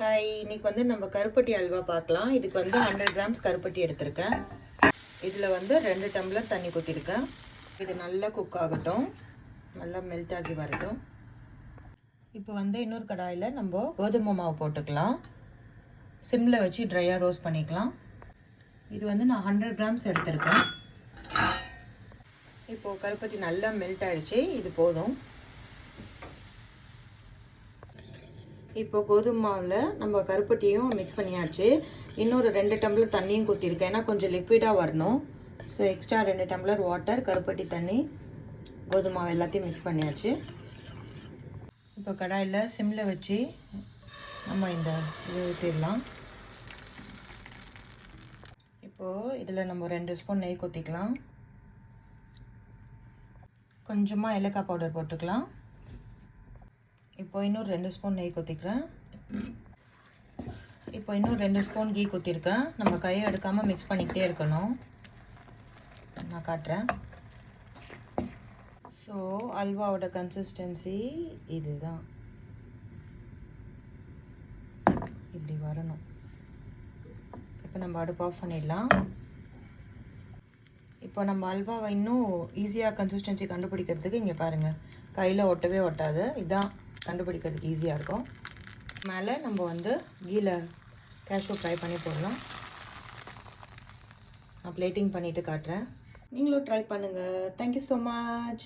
Hi, இன்னைக்கு வந்து நம்ம கருப்பட்டி அல்வா பார்க்கலாம். இதுக்கு வந்து 100 கிராம்ஸ் கருப்பட்டி எடுத்திருக்கேன். இதில் வந்து 2 டம்ளர் தண்ணி ஊற்றிருக்கேன். இது நல்லா குக் ஆகட்டும், நல்லா மெல்ட் ஆகி வரட்டும். இப்போ வந்து இன்னொரு கடாயில் நம்ம கோதுமை மாவு போட்டுக்கலாம். சிம்மில் வச்சு ட்ரையாக ரோஸ்ட் பண்ணிக்கலாம். இது வந்து நான் 100 கிராம்ஸ் எடுத்திருக்கேன். இப்போது கருப்பட்டி நல்லா மெல்ட் ஆகிடுச்சு, இது போதும். இப்போ கோதுமை மாவில் நம்ம கருப்பட்டியும் மிக்ஸ் பண்ணியாச்சு. இன்னொரு 2 டம்ளர் தண்ணியும் ஊற்றிருக்கேன், ஏன்னா கொஞ்சம் லிக்விடாக வரணும். ஸோ எக்ஸ்ட்ரா 2 டம்ளர் வாட்டர், கருப்பட்டி தண்ணி, கோதுமை மாவு எல்லாத்தையும் மிக்ஸ் பண்ணியாச்சு. இப்போ கடாயில் சிம்மில் வச்சு நம்ம இந்த இது ஊற்றிடலாம். இப்போது இதில் நம்ம 2 ஸ்பூன் நெய் ஊற்றிக்கலாம். கொஞ்சமாக ஏலக்காய் பவுடர் போட்டுக்கலாம். இப்போ இன்னும் 2 ஸ்பூன் நெய் ஊற்றிக்கிறேன். இப்போ இன்னும் 2 ஸ்பூன் கீ ஊற்றிருக்கேன். நம்ம கையை எடுக்காமல் மிக்ஸ் பண்ணிக்கிட்டே இருக்கணும். நான் காட்டுறேன். ஸோ அல்வாவோட கன்சிஸ்டன்சி இதுதான், இப்படி வரணும். இப்போ நம்ம அடுப்பு ஆஃப் பண்ணிடலாம். இப்போ நம்ம அல்வாவை இன்னும் ஈஸியாக கன்சிஸ்டன்சி கண்டுபிடிக்கிறதுக்கு இங்கே பாருங்கள், கையில் ஒட்டவே ஒட்டாது. இதுதான் கண்டுபிடிக்கிறதுக்கு ஈஸியாக இருக்கும். மேலே நம்ம வந்து கீழ கேஷ்யூ ஃப்ரை பண்ணி போடலாம். நான் பிளேட்டிங் பண்ணிவிட்டு காட்டுறேன். நீங்களும் ட்ரை பண்ணுங்கள். Thank you so much.